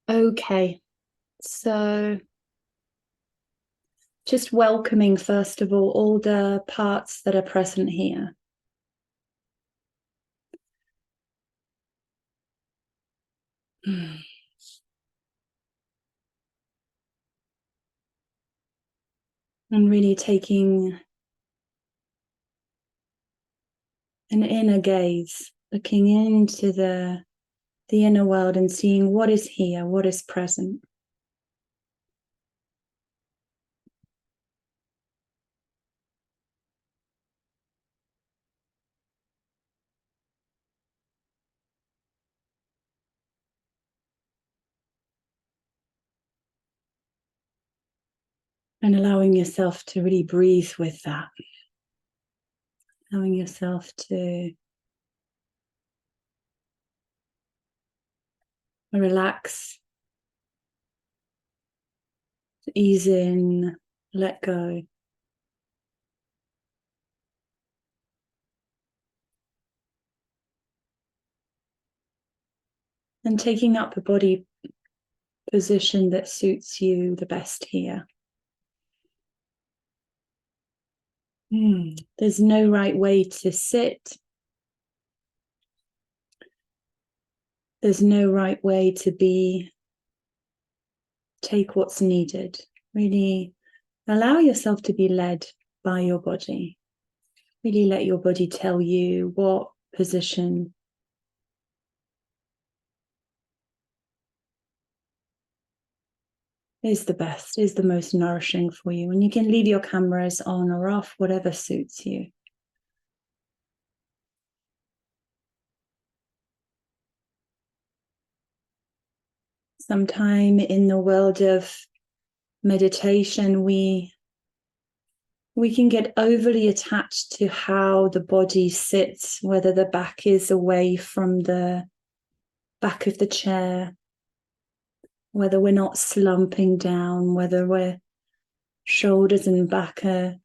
Okay, so just welcoming, first of all the parts that are present here. And really taking an inner gaze, looking into the inner world and seeing what is here, what is present. And allowing yourself to really breathe with that. Allowing yourself to relax, ease in, let go. And taking up the body position that suits you the best here. There's no right way to sit. There's no right way to be. Take what's needed. Really allow yourself to be led by your body. Really let your body tell you what position is the best, is the most nourishing for you. And you can leave your cameras on or off, whatever suits you. Sometime in the world of meditation, we can get overly attached to how the body sits, whether the back is away from the back of the chair, whether we're not slumping down, whether we're shoulders and back are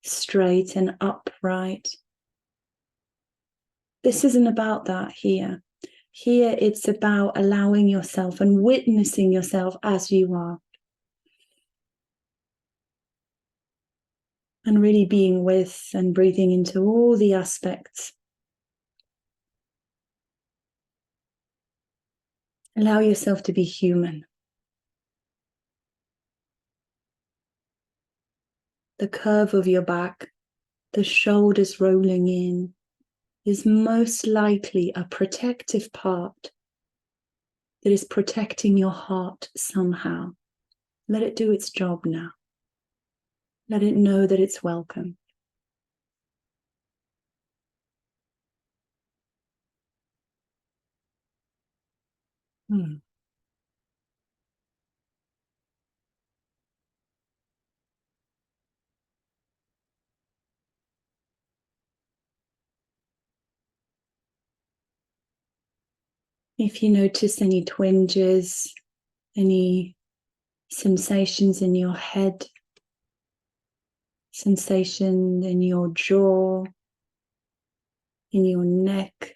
straight and upright. This isn't about that here. Here it's about allowing yourself and witnessing yourself as you are. And really being with and breathing into all the aspects. Allow yourself to be human. The curve of your back, the shoulders rolling in, is most likely a protective part that is protecting your heart somehow. Let it do its job now. Let it know that it's welcome. If you notice any twinges, any sensations in your head, sensation in your jaw, in your neck,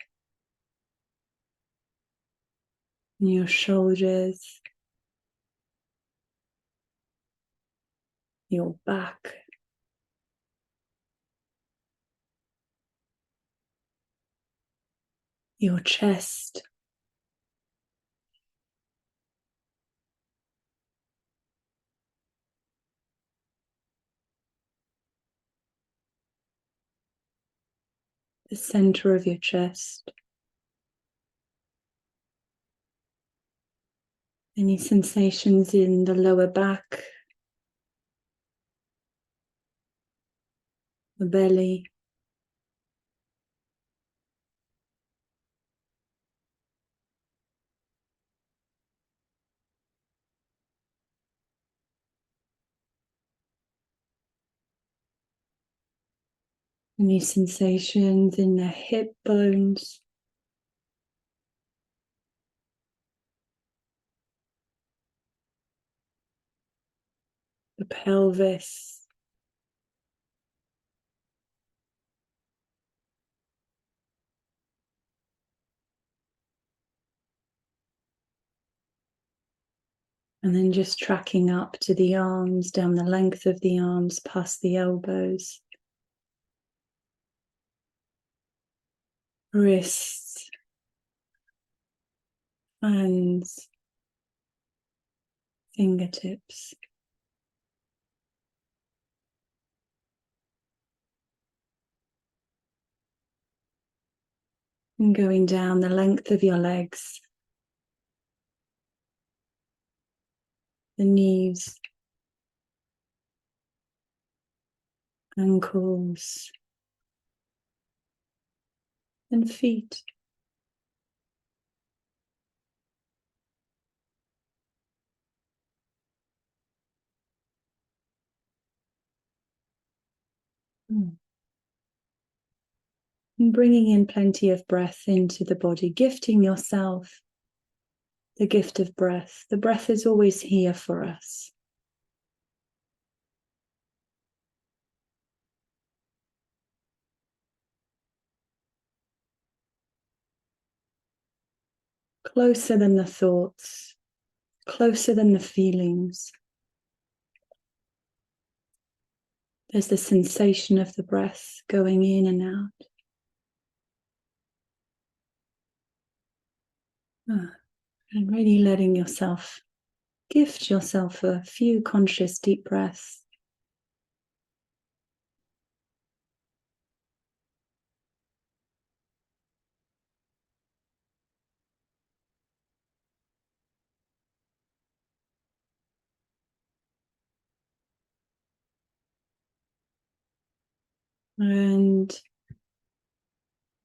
in your shoulders, your back, your chest, the center of your chest, any sensations in the lower back, the belly, any sensations in the hip bones, the pelvis, And then just tracking up to the arms, down the length of the arms, past the elbows, wrists, hands, fingertips. And going down the length of your legs, the knees, ankles, and feet. And bringing in plenty of breath into the body, gifting yourself the gift of breath. The breath is always here for us. Closer than the thoughts, closer than the feelings. There's the sensation of the breath going in and out. And really letting yourself, gift yourself a few conscious deep breaths. And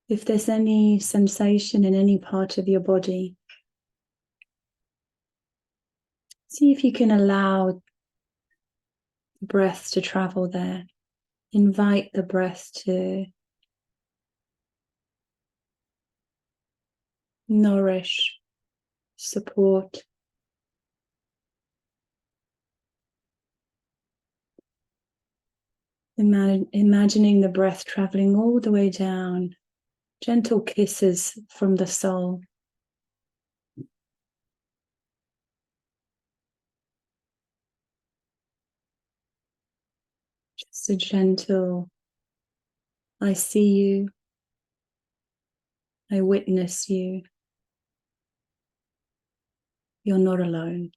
if there's any sensation in any part of your body, see if you can allow the breath to travel there. Invite the breath to nourish, support. Imagining the breath traveling all the way down, gentle kisses from the soul. Just a gentle, I see you, I witness you, you're not alone.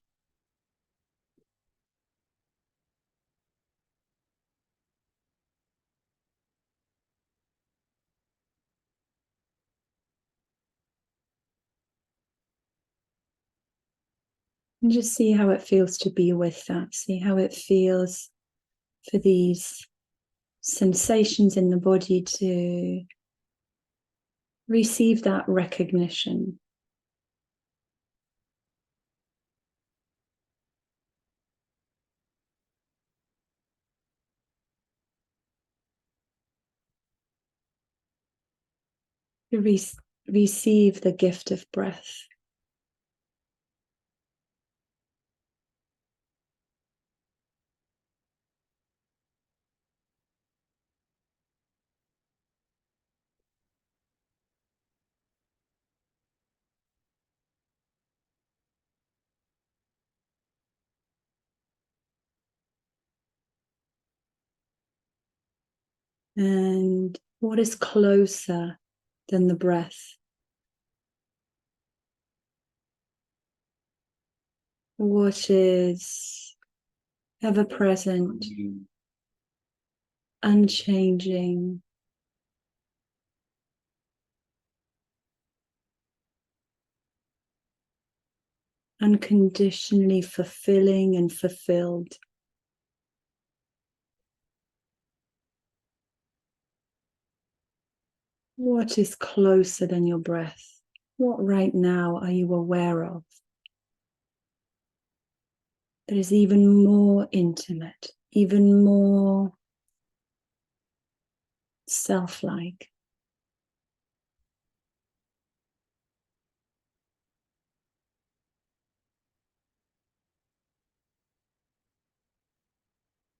And just see how it feels to be with that. See how it feels for these sensations in the body to receive that recognition. To receive the gift of breath. And what is closer than the breath? What is ever present, unchanging, unconditionally fulfilling and fulfilled? What is closer than your breath? What right now are you aware of that is even more intimate, even more self-like?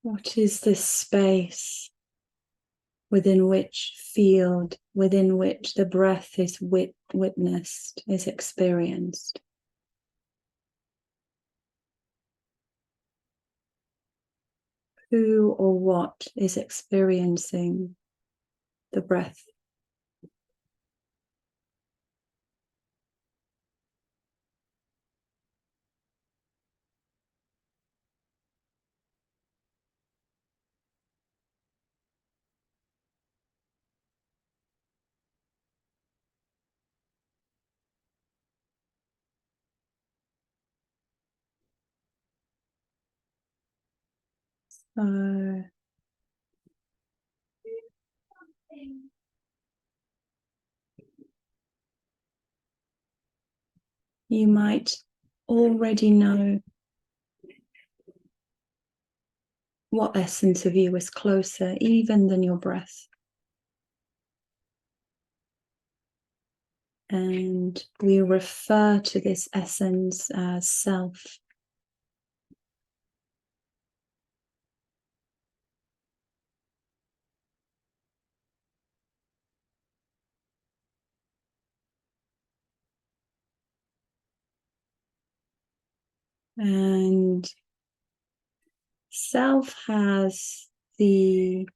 What is this space within which field, within which the breath is witnessed, is experienced? who or what is experiencing the breath. So you might already know what essence of you is closer even than your breath. And we refer to this essence as self. And self has the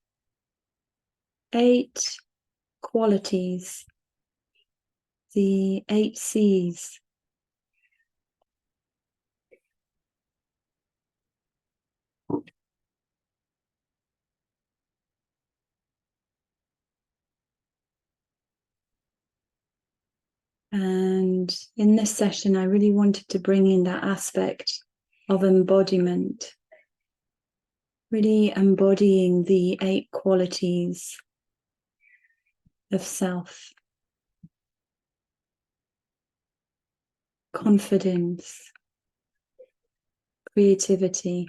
8 qualities, the 8 C's. And in this session, I really wanted to bring in that aspect of embodiment, really embodying the 8 qualities of self. Confidence, creativity,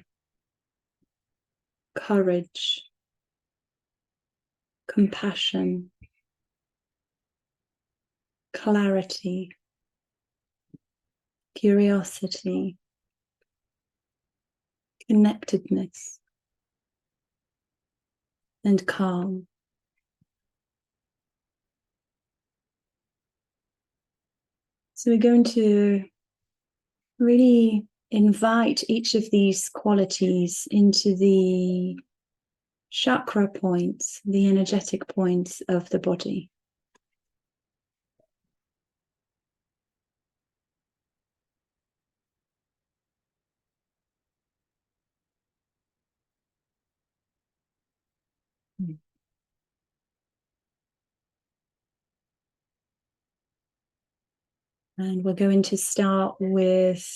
courage, compassion, clarity, curiosity, connectedness, and calm. So we're going to really invite each of these qualities into the chakra points, the energetic points of the body. And we're going to start with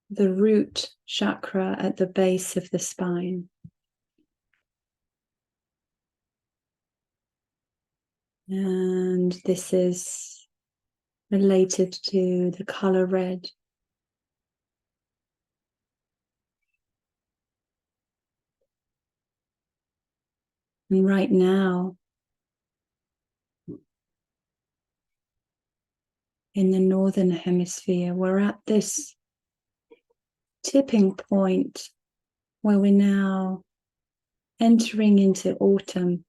the root chakra at the base of the spine. And this is related to the color red. And right now, in the northern hemisphere, we're at this tipping point where we're now entering into autumn.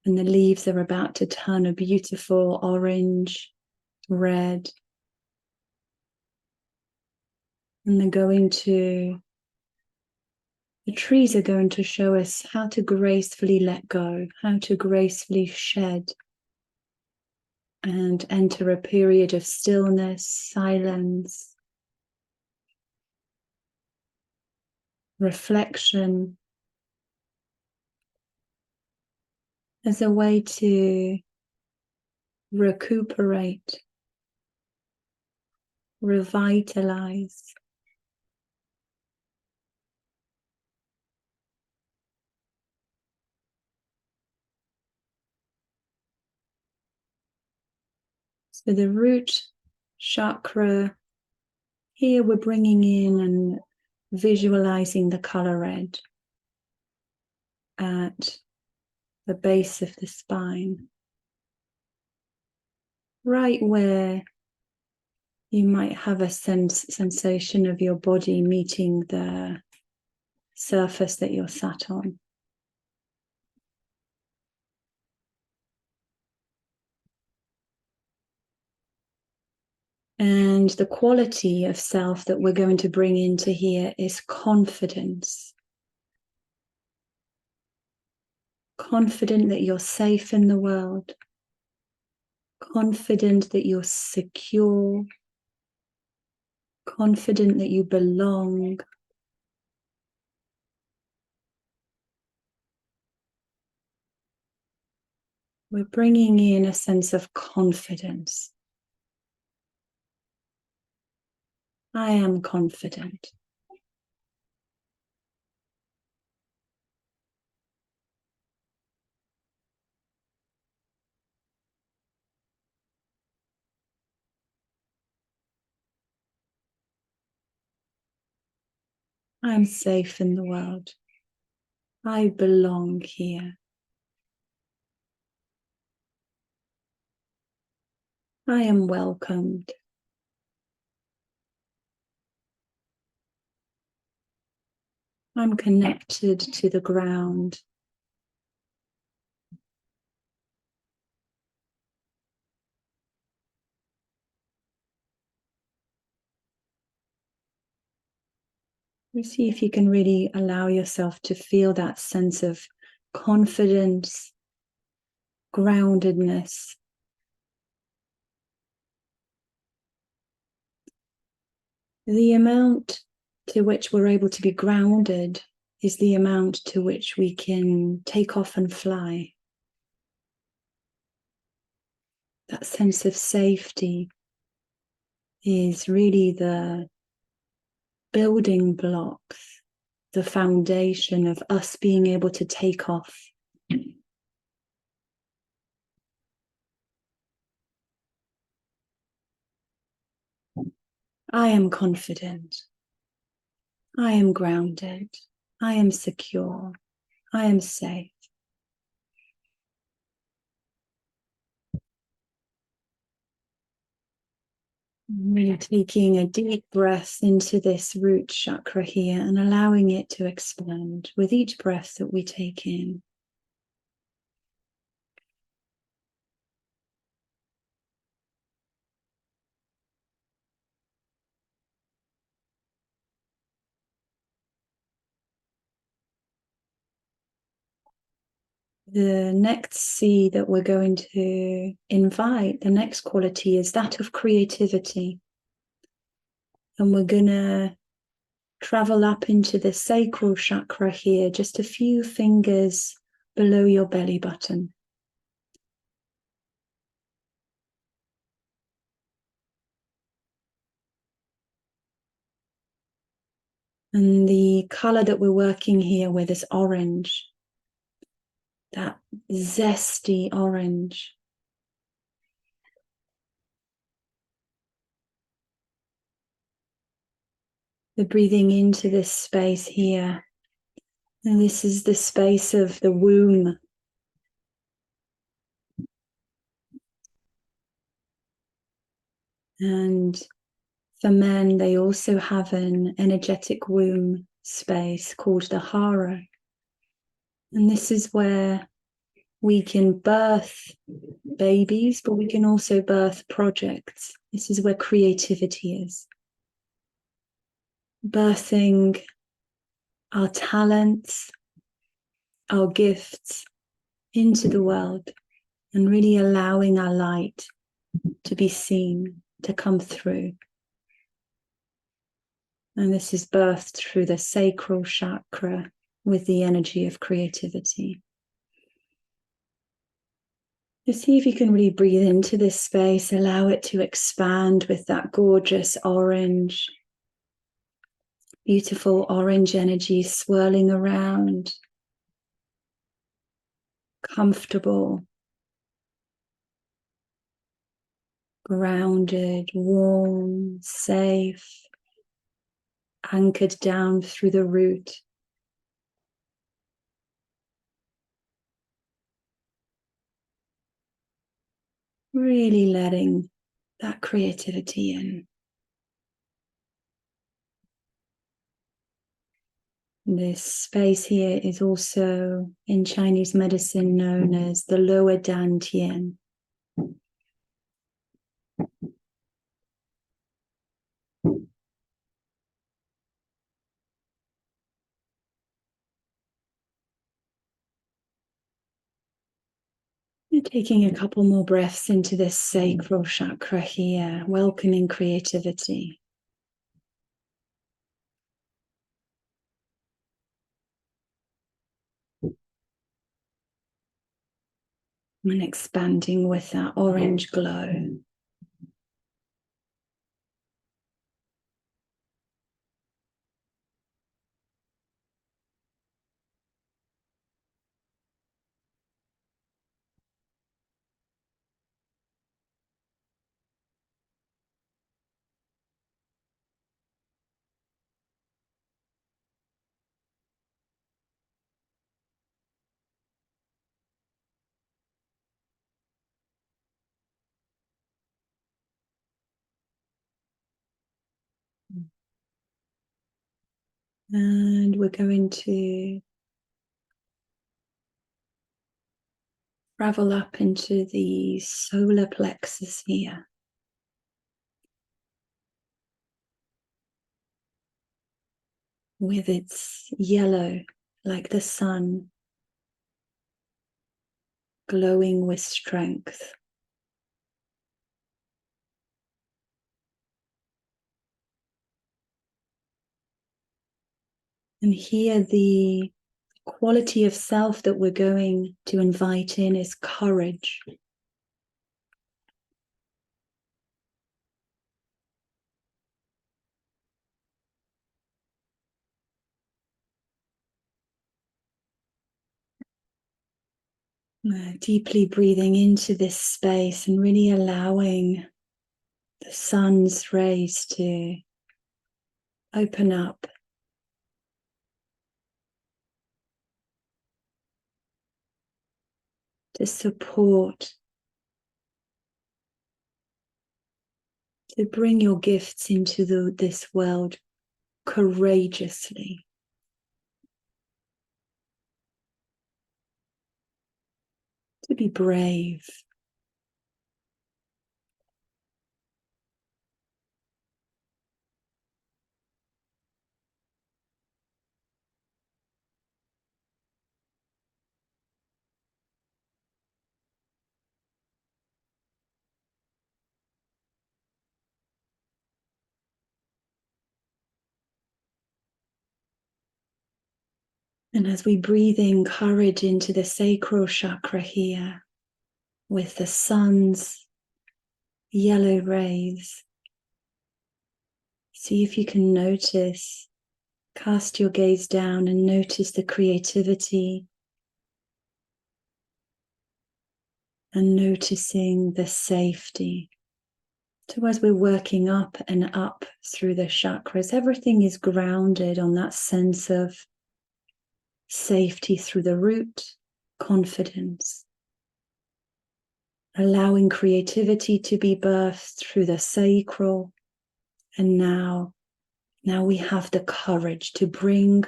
And the leaves are about to turn a beautiful orange, red. And the trees are going to show us how to gracefully let go, how to gracefully shed and enter a period of stillness, silence, reflection, as a way to recuperate, revitalize. So the root chakra, here we're bringing in and visualizing the color red at the base of the spine, right where you might have a sensation of your body meeting the surface that you're sat on. And the quality of self that we're going to bring into here is confidence. Confident that you're safe in the world. Confident that you're secure. Confident that you belong. We're bringing in a sense of confidence. I am confident. I am safe in the world. I belong here. I am welcomed. I'm connected to the ground. You see if you can really allow yourself to feel that sense of confidence, groundedness. The amount to which we're able to be grounded is the amount to which we can take off and fly. That sense of safety is really the building blocks, the foundation of us being able to take off. I am confident. I am grounded. I am secure. I am safe. Really taking a deep breath into this root chakra here and allowing it to expand with each breath that we take in. The next C that we're going to invite, the next quality is that of creativity. And we're going to travel up into the sacral chakra here, just a few fingers below your belly button. And the color that we're working here with is orange, that zesty orange. We're breathing into this space here. And this is the space of the womb. And for men, they also have an energetic womb space called the hara. And this is where we can birth babies, but we can also birth projects. This is where creativity is. Birthing our talents, our gifts into the world and really allowing our light to be seen, to come through. And this is birthed through the sacral chakra with the energy of creativity. Just see if you can really breathe into this space, allow it to expand with that gorgeous orange, beautiful orange energy swirling around, comfortable, grounded, warm, safe, anchored down through the root. Really letting that creativity in. This space here is also in Chinese medicine known as the lower dantian. You're taking a couple more breaths into this sacral chakra here, welcoming creativity. And expanding with that orange glow. And we're going to travel up into the solar plexus here. With its yellow, like the sun, glowing with strength. And here the quality of self that we're going to invite in is courage. Deeply breathing into this space and really allowing the sun's rays to open up. To support. To bring your gifts into this world courageously. To be brave. And as we breathe in courage into the sacral chakra here, with the sun's yellow rays, see if you can notice, cast your gaze down and notice the creativity and noticing the safety. So as we're working up and up through the chakras, everything is grounded on that sense of safety through the root, confidence, allowing creativity to be birthed through the sacral. And now we have the courage to bring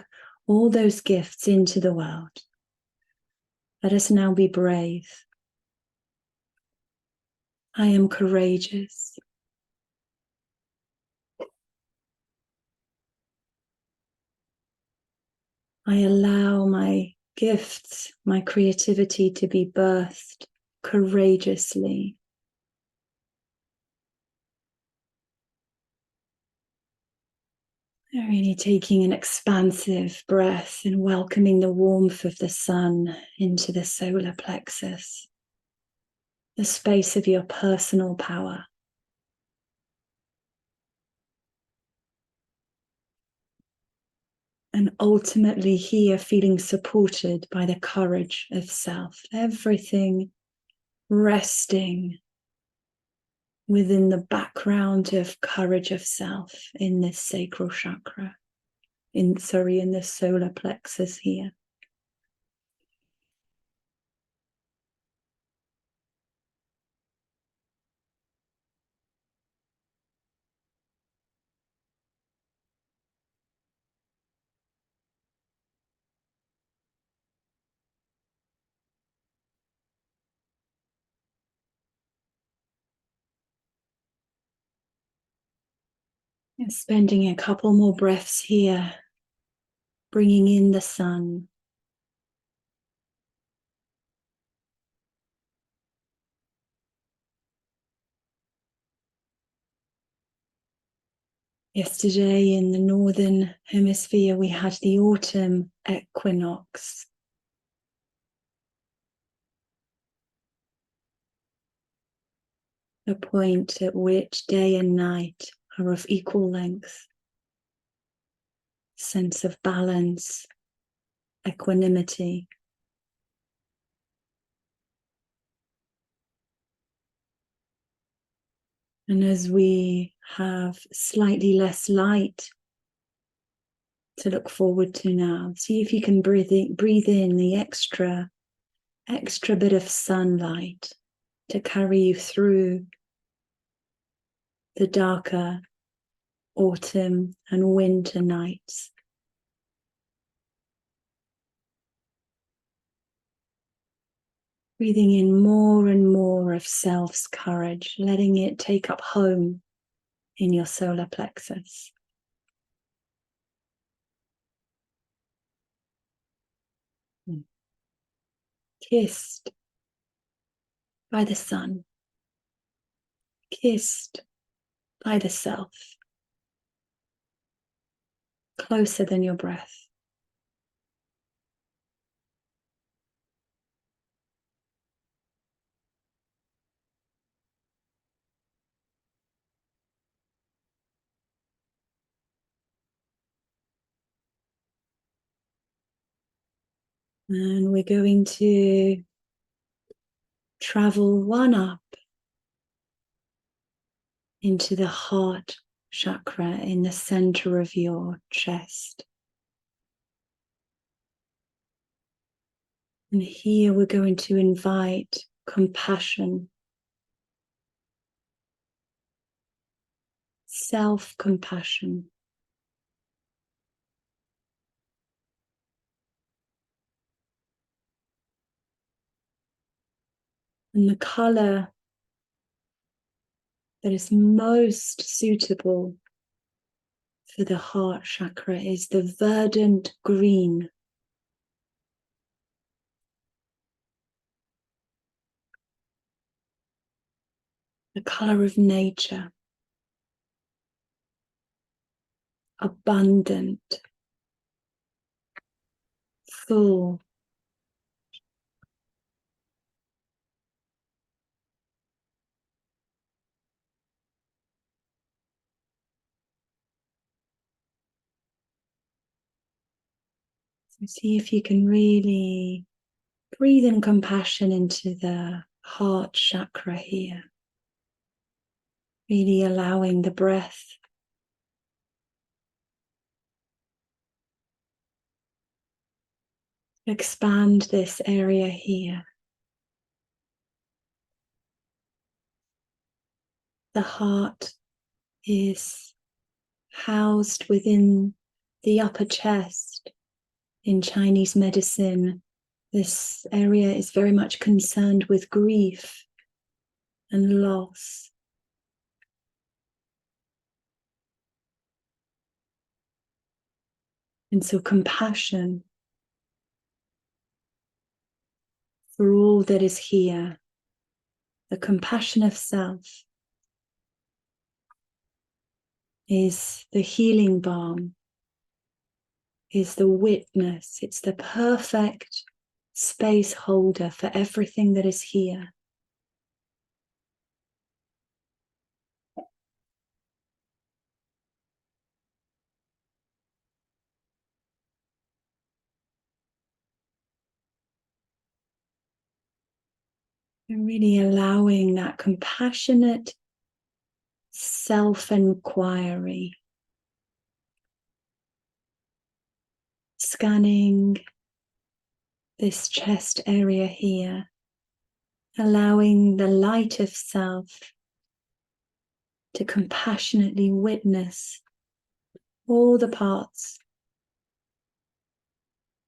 all those gifts into the world. Let us now be brave. I am courageous. I allow my gifts, my creativity to be birthed courageously. Really taking an expansive breath and welcoming the warmth of the sun into the solar plexus, the space of your personal power. And ultimately here feeling supported by the courage of self. Everything resting within the background of courage of self in this sacral chakra. In the solar plexus here. And spending a couple more breaths here, bringing in the sun. Yesterday in the northern hemisphere, we had the autumn equinox. A point at which day and night are of equal length. Sense of balance, equanimity. And as we have slightly less light to look forward to now, see if you can breathe in the extra bit of sunlight to carry you through the darker autumn and winter nights. Breathing in more and more of self's courage, letting it take up home in your solar plexus. Kissed by the sun, kissed by the self, closer than your breath. And we're going to travel one up into the heart chakra in the center of your chest. And here we're going to invite compassion, self-compassion. And the color that is most suitable for the heart chakra is the verdant green. The color of nature, abundant, full. So see if you can really breathe in compassion into the heart chakra here. Really allowing the breath to expand this area here. The heart is housed within the upper chest. In Chinese medicine, this area is very much concerned with grief and loss. And so compassion for all that is here, the compassion of self, is the healing balm, is the witness. It's the perfect space holder for everything that is here. And really allowing that compassionate self-inquiry, scanning this chest area here, allowing the light of self to compassionately witness all the parts,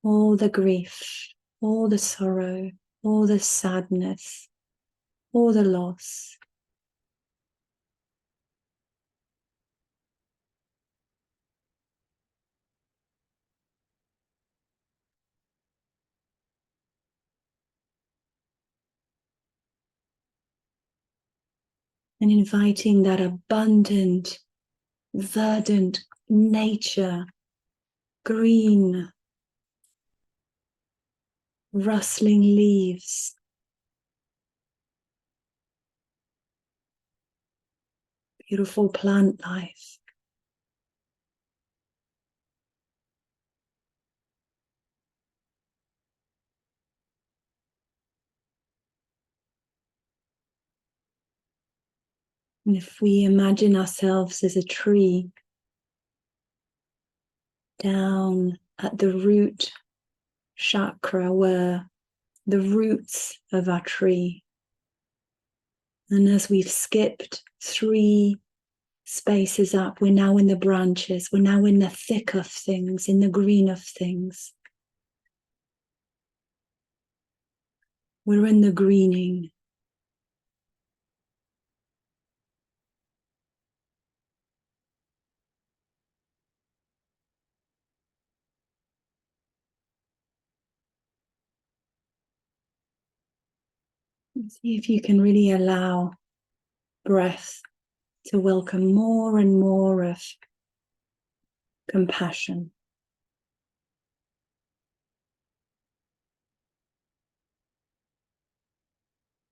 all the grief, all the sorrow, all the sadness, all the loss. and inviting that abundant, verdant nature, green, rustling leaves, beautiful plant life. And if we imagine ourselves as a tree, down at the root chakra, where the roots of our tree, and as we've skipped 3 spaces up, we're now in the branches, we're now in the thick of things, in the green of things. We're in the greening. See if you can really allow breath to welcome more and more of compassion.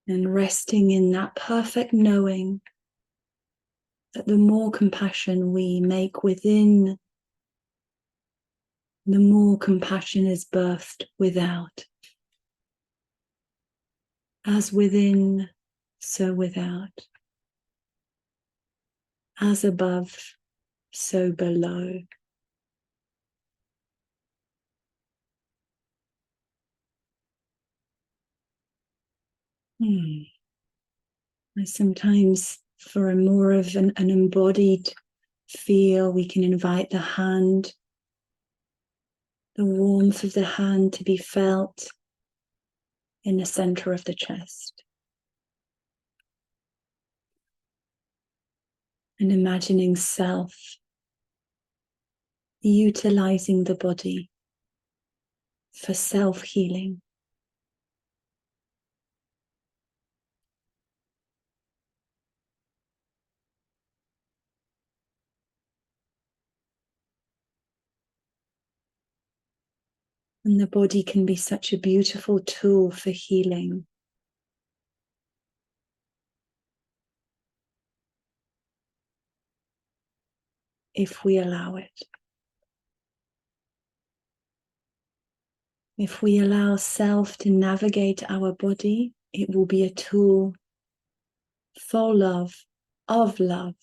And resting in that perfect knowing that the more compassion we make within, the more compassion is birthed without. As within, so without. As above, so below. And sometimes for a more of an embodied feel, we can invite the hand, the warmth of the hand to be felt in the center of the chest. And imagining self utilizing the body for self-healing. And the body can be such a beautiful tool for healing. If we allow it. If we allow self to navigate our body, it will be a tool for love, of love.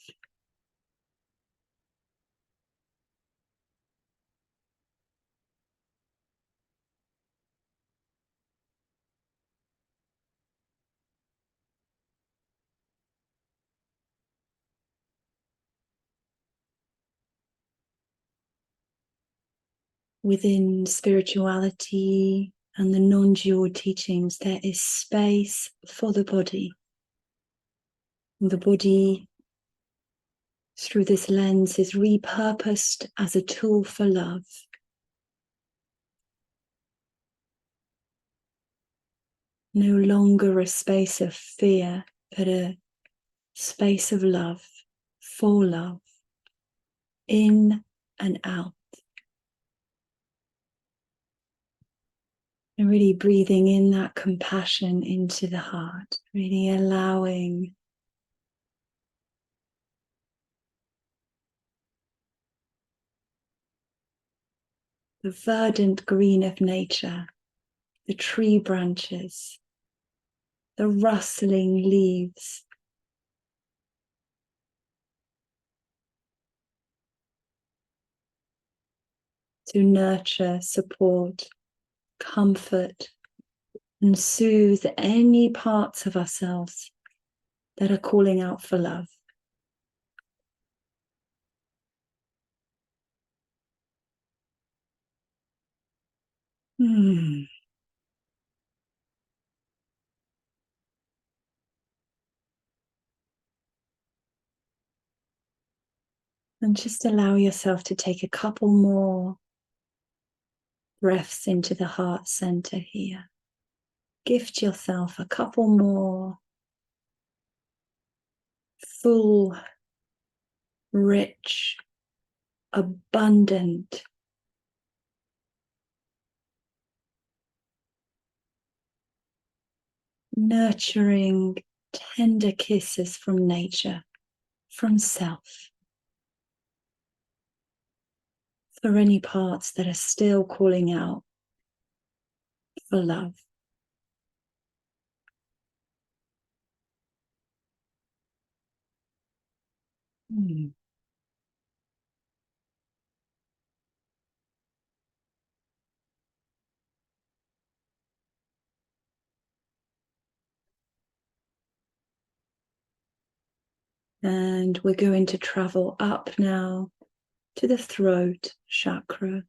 Within spirituality and the non-dual teachings, there is space for the body. And the body, through this lens, is repurposed as a tool for love. No longer a space of fear, but a space of love, for love, in and out. And really breathing in that compassion into the heart, really allowing the verdant green of nature, the tree branches, the rustling leaves, to nurture, support, comfort, and soothe any parts of ourselves that are calling out for love. And just allow yourself to take a couple more breaths into the heart center here. Gift yourself a couple more full, rich, abundant, nurturing, tender kisses from nature, from self, for any parts that are still calling out for love. And we're going to travel up now to the throat chakra.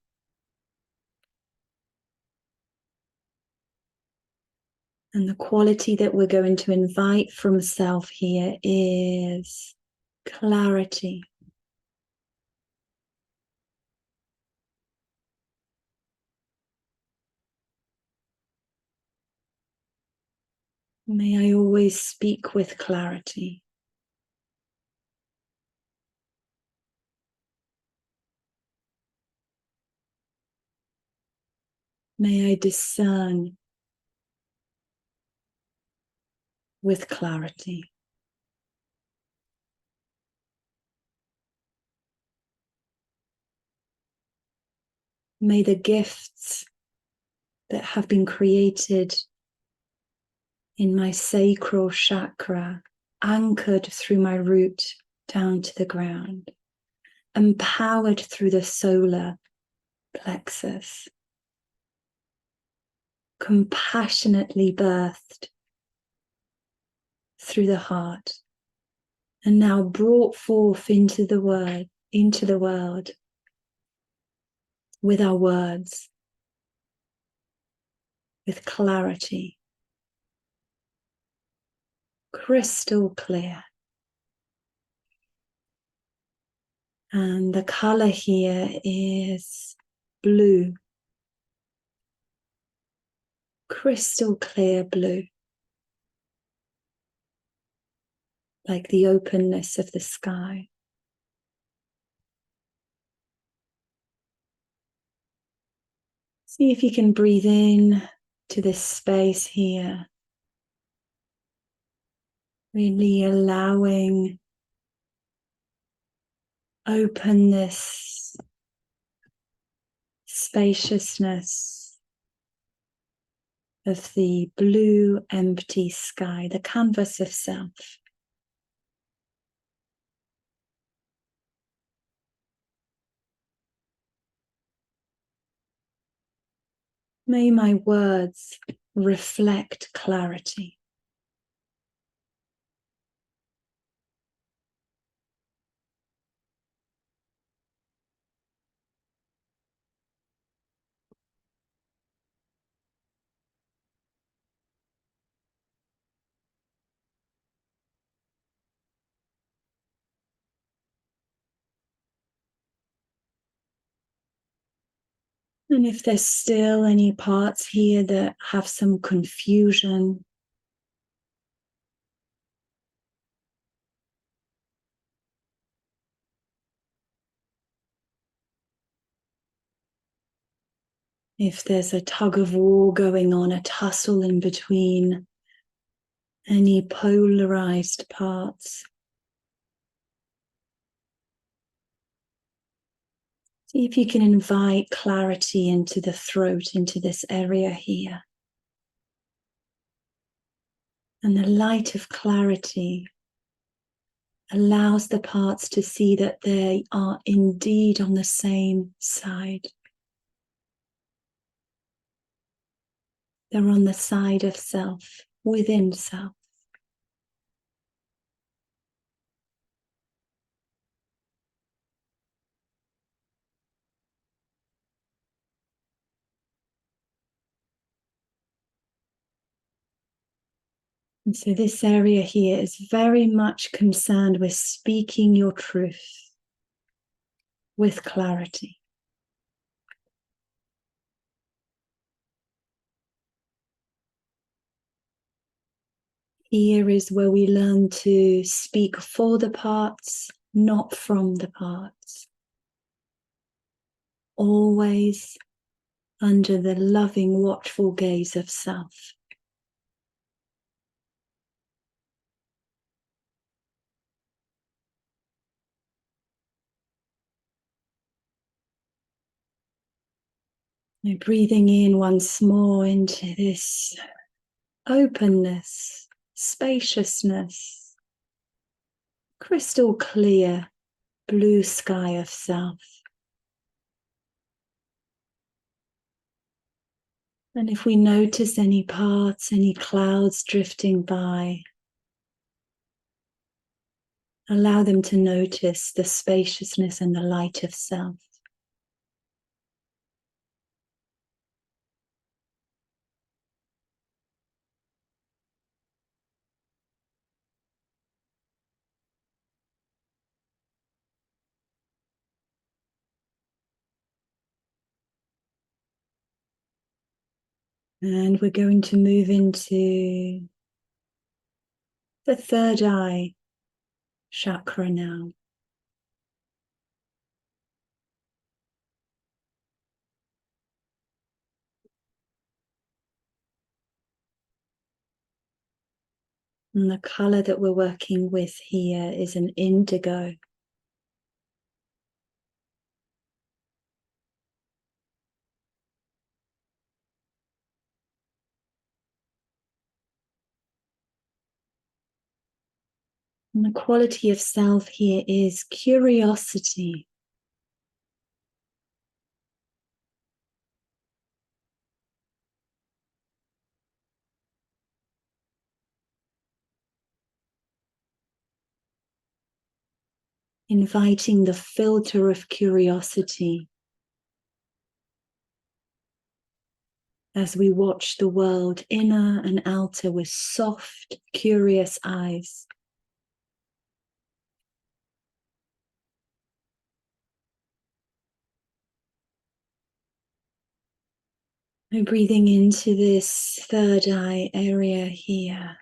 And the quality that we're going to invite from self here is clarity. May I always speak with clarity. May I discern with clarity. May the gifts that have been created in my sacral chakra, anchored through my root down to the ground, empowered through the solar plexus, compassionately birthed through the heart, and now brought forth into the world with our words, with clarity, crystal clear. And the color here is blue, crystal clear blue, like the openness of the sky. See if you can breathe in to this space here, really allowing openness, spaciousness of the blue, empty sky, the canvas of self. May my words reflect clarity. And if there's still any parts here that have some confusion, if there's a tug of war going on, a tussle in between any polarized parts, see if you can invite clarity into the throat, into this area here. And the light of clarity allows the parts to see that they are indeed on the same side. They're on the side of self, within self. And so this area here is very much concerned with speaking your truth with clarity. Here is where we learn to speak for the parts, not from the parts. Always under the loving, watchful gaze of self. Now breathing in once more into this openness, spaciousness, crystal clear blue sky of self. And if we notice any parts, any clouds drifting by, allow them to notice the spaciousness and the light of self. And we're going to move into the third eye chakra now. And the color that we're working with here is an indigo. And the quality of self here is curiosity. Inviting the filter of curiosity as we watch the world inner and outer with soft, curious eyes. And breathing into this third eye area here,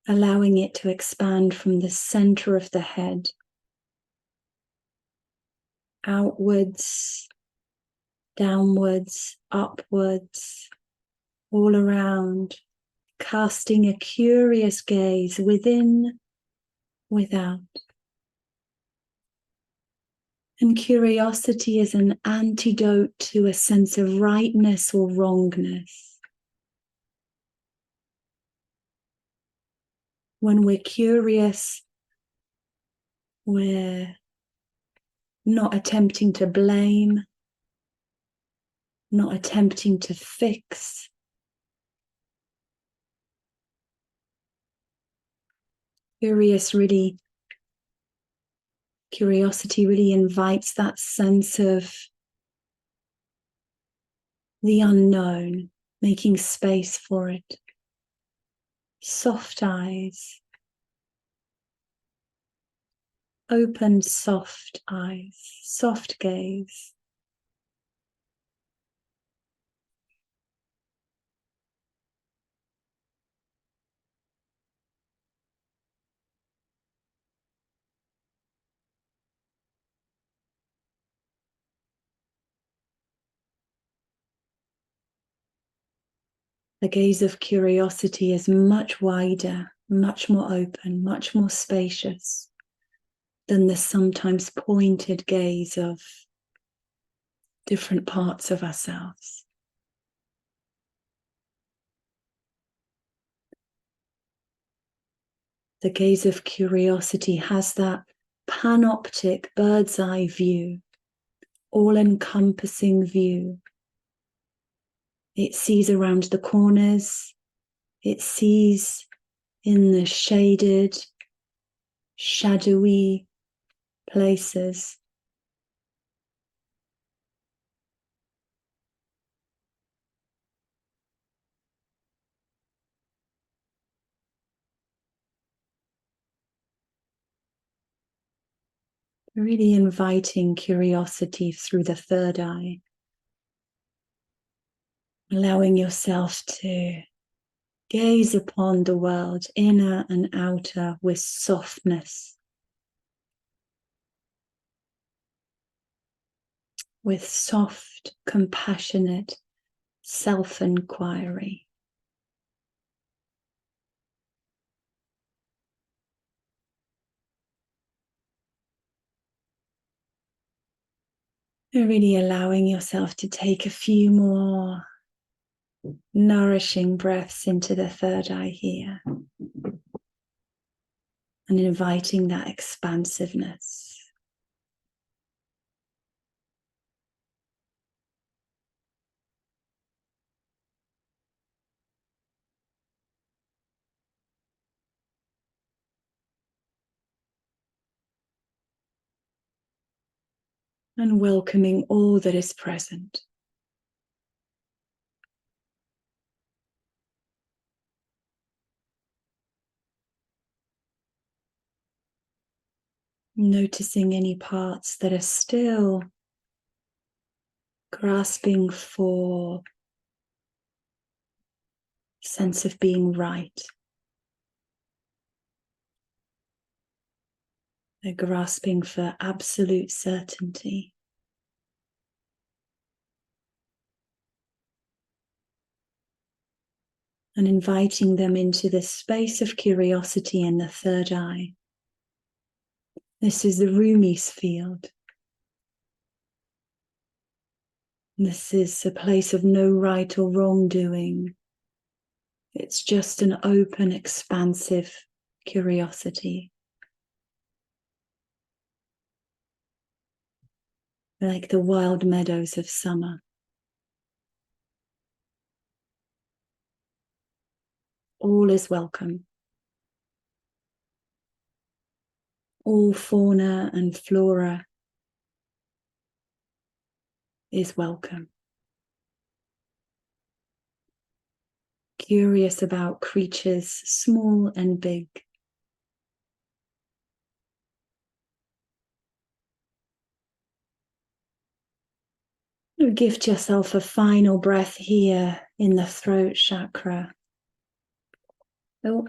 allowing it to expand from the center of the head outwards, downwards, upwards, all around, casting a curious gaze within, without. And curiosity is an antidote to a sense of rightness or wrongness. When we're curious, we're not attempting to blame, not attempting to fix. Curiosity really invites that sense of the unknown, making space for it. Soft eyes, open, soft eyes, soft gaze. The gaze of curiosity is much wider, much more open, much more spacious than the sometimes pointed gaze of different parts of ourselves. The gaze of curiosity has that panoptic bird's eye view, all-encompassing view. It sees around the corners, it sees in the shaded, shadowy places. Really inviting curiosity through the third eye. Allowing yourself to Gaze upon the world, inner and outer, with softness, with soft, compassionate self-inquiry. You're really allowing yourself to take a few more nourishing breaths into the third eye here, and inviting that expansiveness. And welcoming all that is present. Noticing any parts that are still grasping for a sense of being right. They're grasping for absolute certainty. And inviting them into this space of curiosity in the third eye. This is the Rumi's field. This is a place of no right or wrongdoing. It's just an open, expansive curiosity. Like the wild meadows of summer. All is welcome. All fauna and flora is welcome. Curious about creatures small and big. Gift yourself a final breath here in the throat chakra. Oh.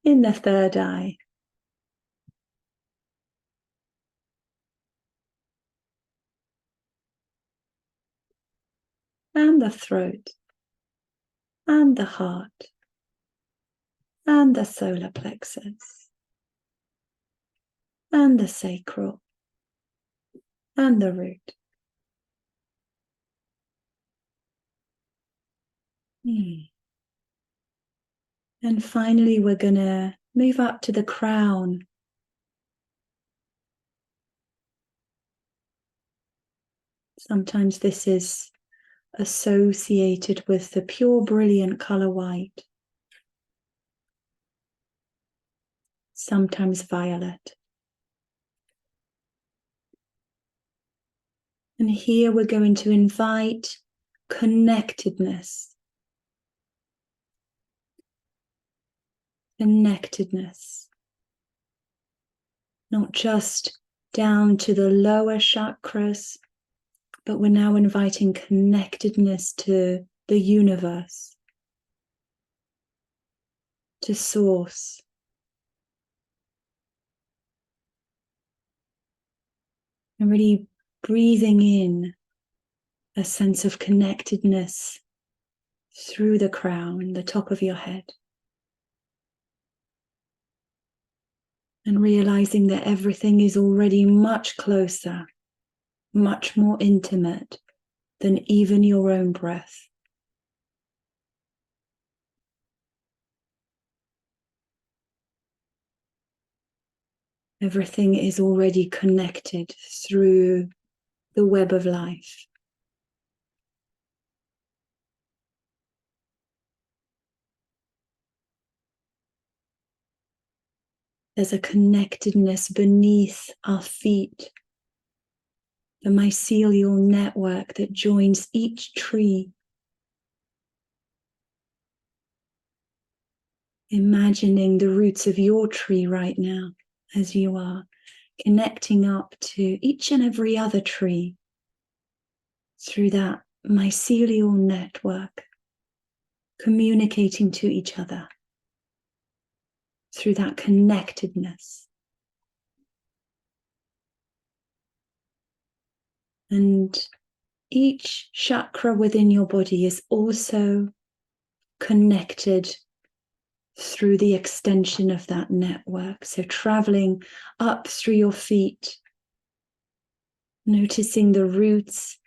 In the third eye. And the throat. And the heart. And the solar plexus. And the sacral. And the root. And finally, we're going to move up to the crown. Sometimes this is associated with the pure, brilliant color white. Sometimes violet. And here we're going to invite connectedness. Connectedness. Not just down to the lower chakras, but we're now inviting connectedness to the universe, to source. And really breathing in a sense of connectedness through the crown, the top of your head. And realizing that everything is already much closer, much more intimate than even your own breath. Everything is already connected through the web of life. There's a connectedness beneath our feet, the mycelial network that joins each tree. Imagining the roots of your tree right now as you are connecting up to each and every other tree through that mycelial network. communicating to each other through that connectedness. And each chakra within your body is also connected through the extension of that network. So traveling up through your feet, noticing the roots,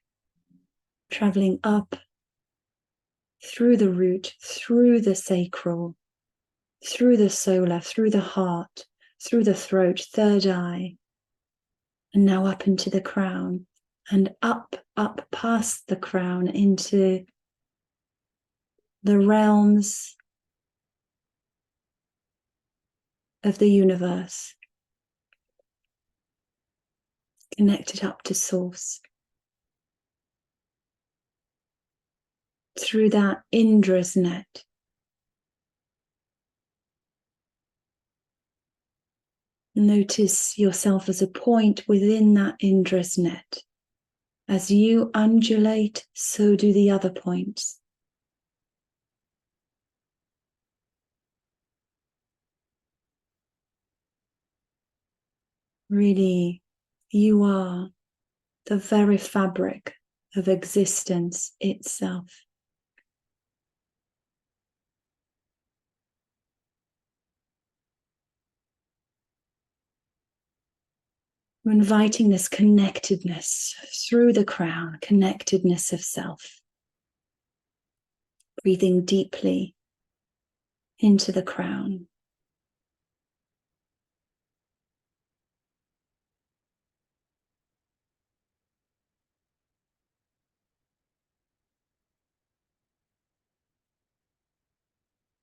traveling up through the root, through the sacral, through the solar, through the heart, through the throat, third eye, and now up into the crown, and up past the crown into the realms of the universe, connected up to source. Through that Indra's net. Notice yourself as a point within that Indra's net. As you undulate, so do the other points. Really, you are the very fabric of existence itself. We're inviting this connectedness through the crown, connectedness of self. Breathing deeply into the crown.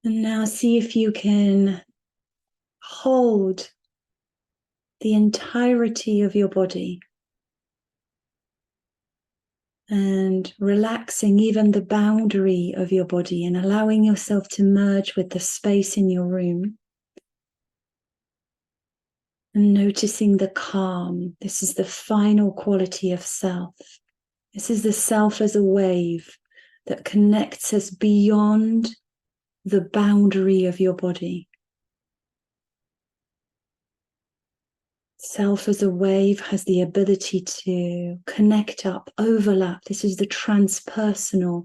And now see if you can hold the entirety of your body and relaxing even the boundary of your body and allowing yourself to merge with the space in your room. And noticing the calm. This is the final quality of self. This is the self as a wave that connects us beyond the boundary of your body. Self as a wave has the ability to connect up, overlap. This is the transpersonal.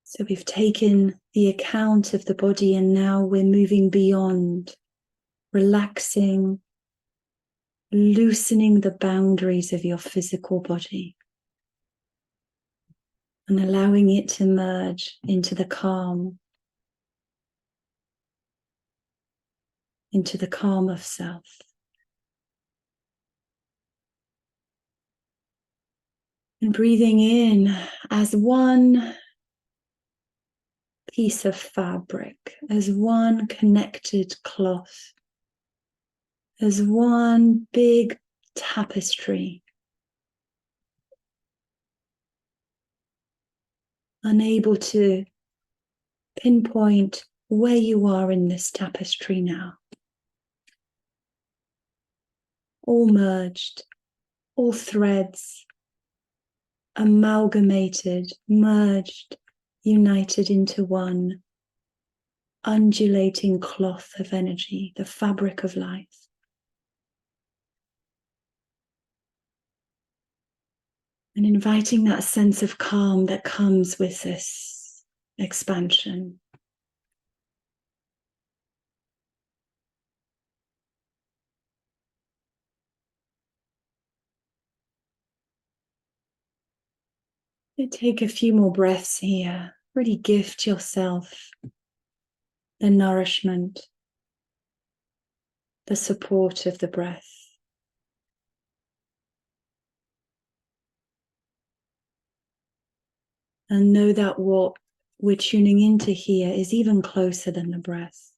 So we've taken the account of the body and now we're moving beyond, relaxing, loosening the boundaries of your physical body and allowing it to merge into the calm, into the calm of self. And breathing in as one piece of fabric, as one connected cloth, as one big tapestry, unable to pinpoint where you are in this tapestry now. All merged, all threads amalgamated, merged, united into one undulating cloth of energy, the fabric of life. And inviting that sense of calm that comes with this expansion. Take a few more breaths here. Really gift yourself the nourishment, the support of the breath. And know that what we're tuning into here is even closer than the breath.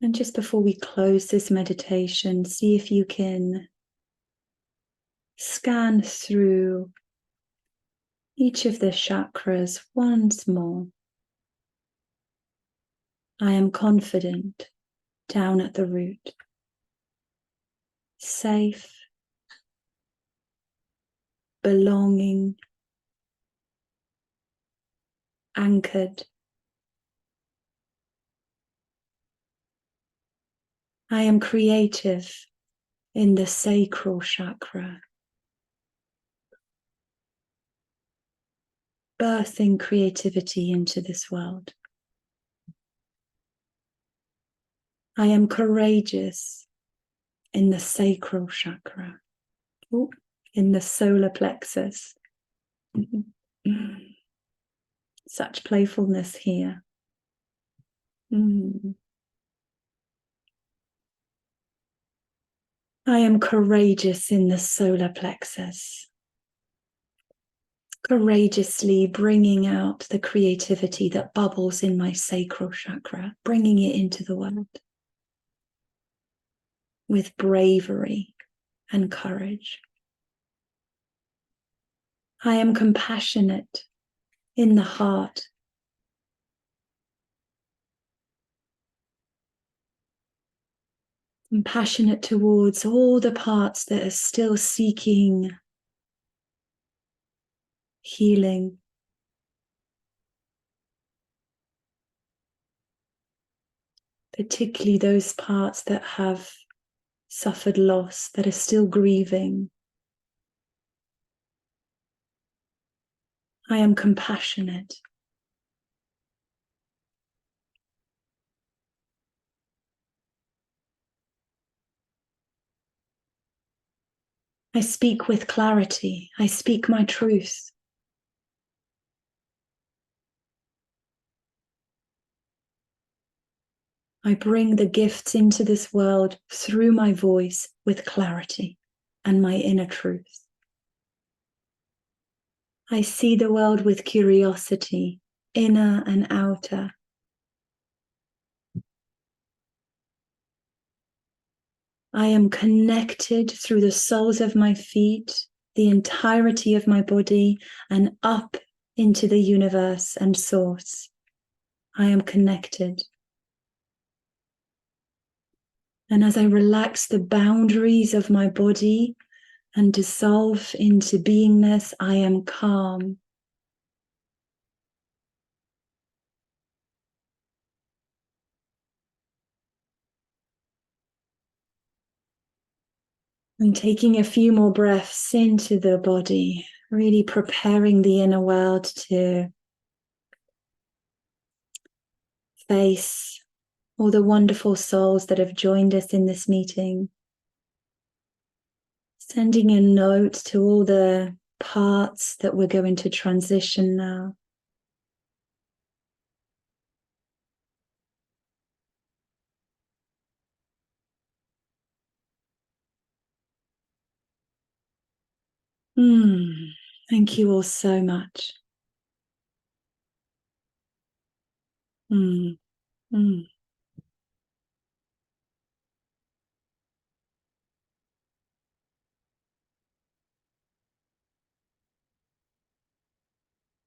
And just before we close this meditation, see if you can scan through each of the chakras once more. I am confident down at the root, safe, belonging, anchored. I am creative in the sacral chakra, birthing creativity into this world. I am courageous in the sacral chakra, in the solar plexus. Such playfulness here. I am courageous in the solar plexus, courageously bringing out the creativity that bubbles in my sacral chakra, bringing it into the world with bravery and courage. I am compassionate in the heart, compassionate towards all the parts that are still seeking healing, particularly those parts that have suffered loss, that are still grieving. I am compassionate. I speak with clarity. I speak my truth. I bring the gifts into this world through my voice with clarity and my inner truth. I see the world with curiosity, inner and outer. I am connected through the soles of my feet, the entirety of my body, and up into the universe and source. I am connected. And as I relax the boundaries of my body and dissolve into beingness, I am calm. And taking a few more breaths into the body, really preparing the inner world to face all the wonderful souls that have joined us in this meeting. Sending a note to all the parts that we're going to transition now. Thank you all so much.